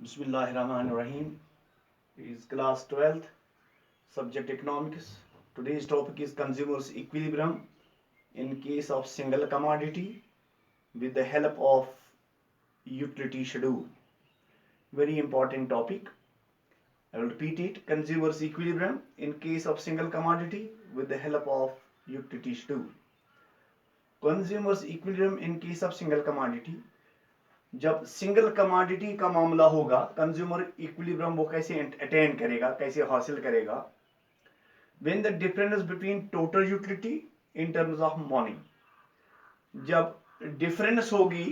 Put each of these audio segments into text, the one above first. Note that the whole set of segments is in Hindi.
Bismillahirrahmanirrahim. Is class 12th, subject economics. Today's topic is consumers equilibrium in case of single commodity with the help of utility schedule. Very important topic. I will repeat it. Consumers equilibrium in case of single commodity with the help of utility schedule. Consumers equilibrium in case of single commodity. जब सिंगल कमाडिटी का मामला होगा कंज्यूमर इक्विलिब्रियम वो कैसे अटेन करेगा, कैसे हासिल करेगा? When the difference between total utility in terms of money, जब डिफरेंस होगी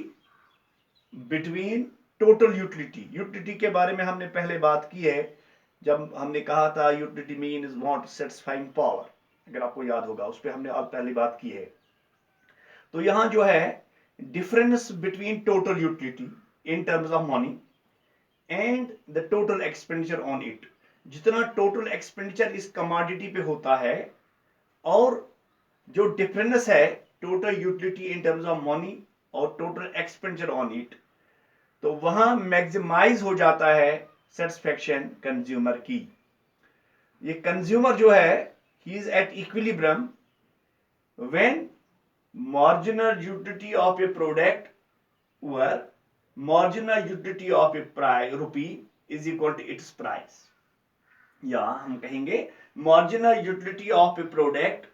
बिटवीन टोटल यूटिलिटी के बारे में हमने पहले बात की है जब हमने कहा था utility means not satisfying power, अगर आपको याद होगा उस पर हमने अब पहले बात की है। तो यहां जो है difference between total utility in terms of money and the total expenditure on it, जितना total expenditure इस commodity पे होता है और जो difference है total utility in terms of money और total expenditure on it, तो वहां maximize हो जाता है satisfaction consumer की। ये consumer जो है he is at equilibrium when marginal utility of a product where marginal utility of a rupee is equal to its price, या हम कहेंगे marginal utility of a product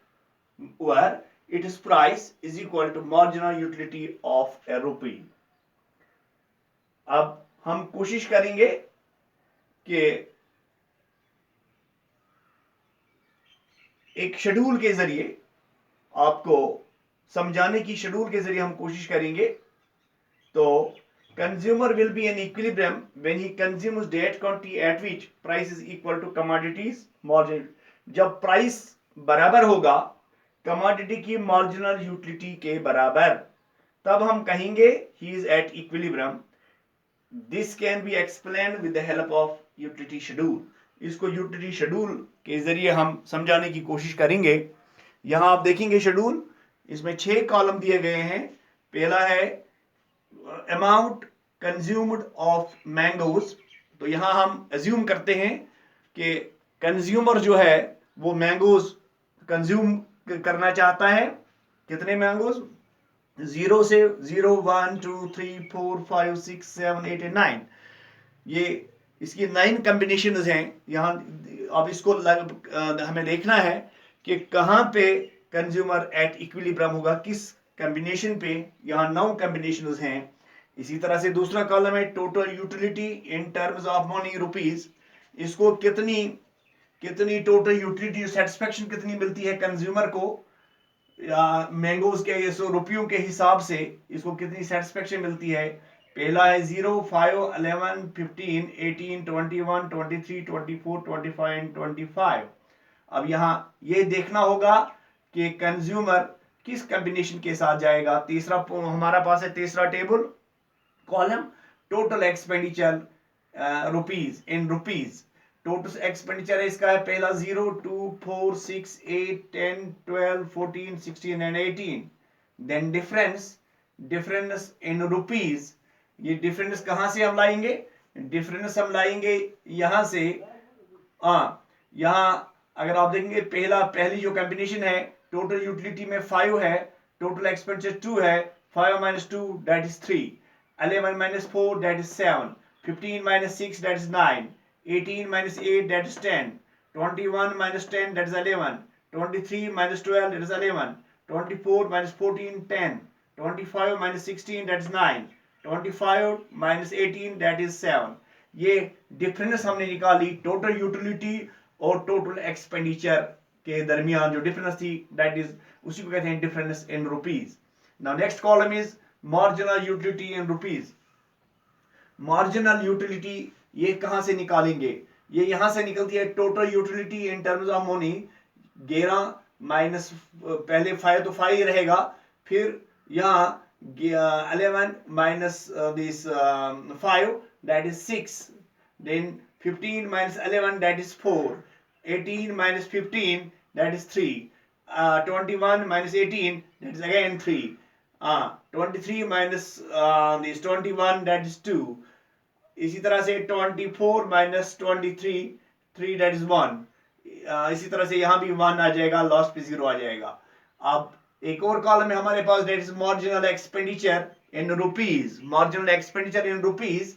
where its price is equal to marginal utility of a rupee। अब हम कोशिश करेंगे कि एक शेड्यूल के जरिए आपको समझाने की, शेड्यूल के जरिए हम कोशिश करेंगे। तो consumer will be in equilibrium when he consumes that quantity at which price is equal to commodities margin. जब प्राइस बराबर होगा कमोडिटी की मार्जिनल यूटिलिटी के बराबर, तब हम कहेंगे he is at equilibrium. This can be explained with the help of utility schedule. इसको यूटिलिटी शेड्यूल के जरिए हम समझाने की कोशिश करेंगे। यहां आप देखेंगे शेड्यूल, इसमें 6 कॉलम दिए गए हैं। पहला है अमाउंट कंज्यूम्ड ऑफ मैंगोज। तो यहां हम अज्यूम करते हैं कि कंज्यूमर जो है वो मैंगोज कंज्यूम करना चाहता है। कितने मैंगोज? 0 से 0, 1, 2, 3, 4, 5, 6, 7, 8 एंड 9। ये इसकी 9 कॉम्बिनेशन हैं। यहाँ अब इसको हमें देखना है कि कहां पे कंज्यूमर एट इक्विलिब्रियम होगा, किस कॉम्बिनेशन पे। यहाँ 9 कॉम्बिनेशन हैं। इसी तरह से दूसरा कॉलम है total utility in terms of money rupees. इसको कितनी टोटल यूटिलिटी सेटिस्फेक्शन कितनी मिलती है कंज्यूमर को मैंगोज के रुपयों के हिसाब से, इसको कितनी सेटिस्फेक्शन मिलती है। पहला है 0, 5, 11, 15, 18, 21, 23, 24, 25 एंड 25। अब यहाँ ये देखना होगा कि कंज्यूमर किस कॉम्बिनेशन के साथ जाएगा। तीसरा हमारा पास है तीसरा table column total expenditure rupees in rupees. Total expenditure इसका है पहला 0, 2, 4, 6, 8, 10, 12, 14, 16 and 18। Then difference in rupees. ये डिफरेंस कहां से हम लाएंगे? डिफरेंस हम लाएंगे यहां से। यहां अगर आप देखेंगे पहली जो कॉम्बिनेशन है टोटल यूटिलिटी में 5 है, टोटल एक्सपेंडिचर 2 है। 5 minus 2 that is 3, 11 minus 4 that is 7, 15 minus 6 that is 9, 18 minus 8 that is 10, 21 minus 10 that is 11, 23 minus 12 that is 11, 24 minus 14 10, 25 minus 16 that is 9, 25 minus 18 that is 7। ये डिफरेंस हमने निकाली टोटल यूटिलिटी और टोटल एक्सपेंडिचर के दरमियान जो डिफरेंस थी, दैट इज उसी को कहते हैं difference in rupees. Now next column is marginal utility in rupees. Marginal utility ये कहां से निकालेंगे? ये यहां से निकलती है total utility in terms of money. 11 minus पहले 5 तो 5 रहेगा, फिर यहाँ 11 minus this 5 that is 6, then 15 minus 11 that is 4, 18 minus 15 that is 3, 21 minus 18 that is again 3, 23 minus this 21 that is 2, इसी तरह से 24 माइनस 23 3 दैट इज 1। इसी तरह से यहाँ भी 1 आ जाएगा, लास्ट पे 0 आ जाएगा। अब एक और कॉलम है हमारे पास, that is marginal expenditure in rupees, marginal expenditure in rupees.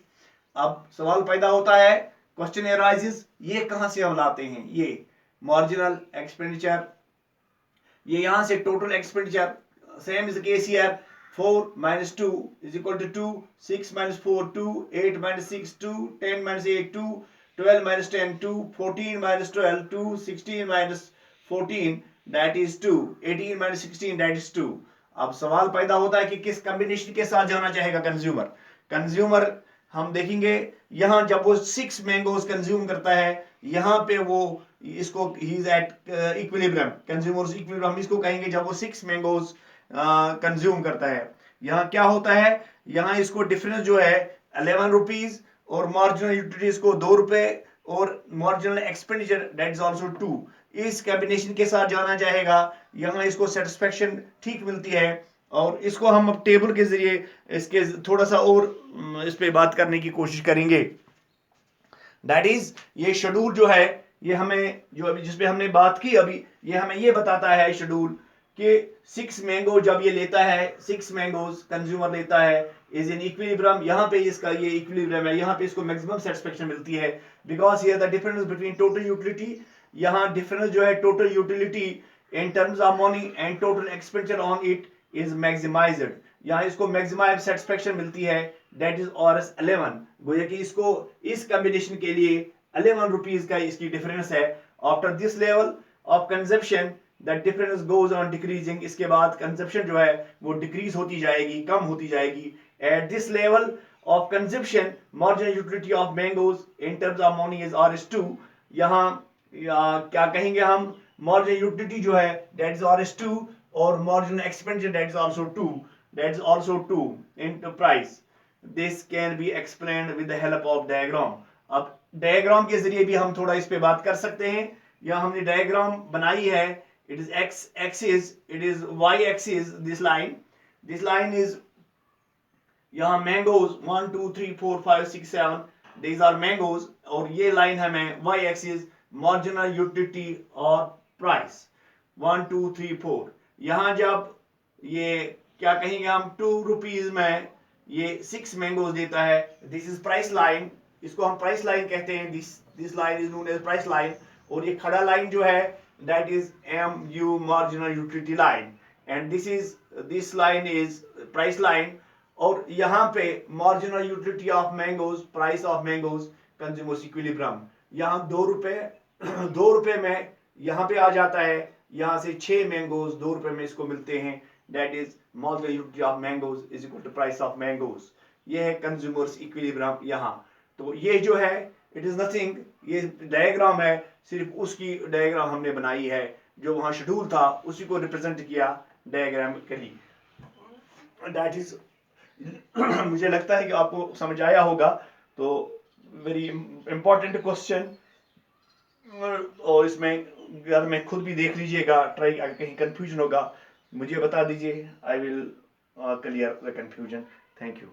अब सवाल पैदा होता है, क्वेश्चन अराइजेस, ये कहां से हम लाते हैं? ये मार्जिनल एक्सपेंडिचर, ये यहां से total expenditure, same is the case here. 4 minus 2 is equal to 2, 6 minus 4 2, 8 minus 6 2, 10 minus 8 2, 12 minus 10 2, 14 minus 12 2, 16 minus 14 that is 2, 18 minus 16 that is 2। अब सवाल पैदा होता है कि किस कॉम्बिनेशन के साथ जाना चाहेगा कंज्यूमर। कंज्यूमर हम देखेंगे यहां जब वो 6 मैंगोज कंज्यूम करता है, यहां पे वो इसको he is at equilibrium, consumers equilibrium हम इसको कहेंगे जब वो 6 मैंगोज कंज्यूम करता है। यहाँ क्या होता है, यहाँ इसको डिफरेंस जो है 11 रुपीज और मार्जिनल यूटिलिटीज को 2 रुपए और marginal expenditure that is also 2, इस कॉम्बिनेशन के साथ जाना चाहेगा। यहाँ इसको सेटिस्फेक्शन ठीक मिलती है और इसको हम अब टेबल के जरिए इसके थोड़ा सा और इस पे बात करने की कोशिश करेंगे। दैट इज ये शेड्यूल जो है, ये हमें जो अभी जिसपे हमने बात की अभी, ये हमें ये बताता है शेड्यूल कि 6 मैंगो जब ये लेता है, 6 मैंगोज कंज्यूमर लेता है इज इन इक्विलिब्रियम, यहाँ पे इसका ये इक्विलिब्रियम है, यहाँ पे इसको मैक्सिमम सेटिस्फेक्शन मिलती है because here the difference between total utility, यहाँ डिफरेंस जो है total utility in terms of money and total expenditure on it is maximised, यहाँ इसको मैक्सिमाइज सेटिस्फेक्शन मिलती है दैट इज ऑरस 11। गोया कि इसको इस कॉम्बिनेशन के लिए 11 रुपीज का इसकी डिफरेंस है। After this level of consumption the difference goes on decreasing, इसके बाद कंजप्शन जो है वो डिक्रीज होती जाएगी, कम होती जाएगी। At this level of consumption marginal utility of mangoes in terms of money is RS2, यहाँ क्या कहेंगे हम, मार्जिनल यूटिलिटी जो है दैट इज RS2 और marginal expenditure that is also 2, that is also 2 into price. This can be explained with the help of diagram. अब डायग्राम के जरिए भी हम थोड़ा इस पे बात कर सकते हैं। यहाँ हमने डायग्राम बनाई है, it is x axis, it is y axis, this line is यहाँ mangoes 1 2 3 4 5 6 7 these are mangoes, और ये लाइन हमें y axis marginal utility और price 1 2 3 4। यहाँ जब ये क्या कहेंगे हम 2 रुपीज में ये 6 मैंगोज देता है, दिस इज प्राइस लाइन, इसको हम प्राइस लाइन कहते हैं, this line is known as price line. और ये खड़ा लाइन जो है that is MU marginal utility line and this line is price line, और यहाँ पे marginal utility of mangoes, price of mangoes, consumers equilibrium, यहाँ 2 रुपए 2 रुपए में यहाँ पे आ जाता है, यहाँ से 6 मैंगोज 2 रुपए में इसको मिलते हैं, that is marginal utility of mangoes is equal to price of mangoes। ये है consumers equilibrium यहाँ। तो ये जो है इट इज नथिंग, ये डायग्राम है, सिर्फ उसकी डायग्राम हमने बनाई है, जो वहां शेड्यूल था उसी को रिप्रेजेंट किया डायग्रामिकली। दैट इज मुझे लगता है कि आपको समझ आया होगा। तो वेरी इंपॉर्टेंट क्वेश्चन, और इसमें अगर मैं खुद भी देख लीजिएगा, ट्राई कहीं कंफ्यूजन होगा मुझे बता दीजिए, I will clear the confusion. Thank you.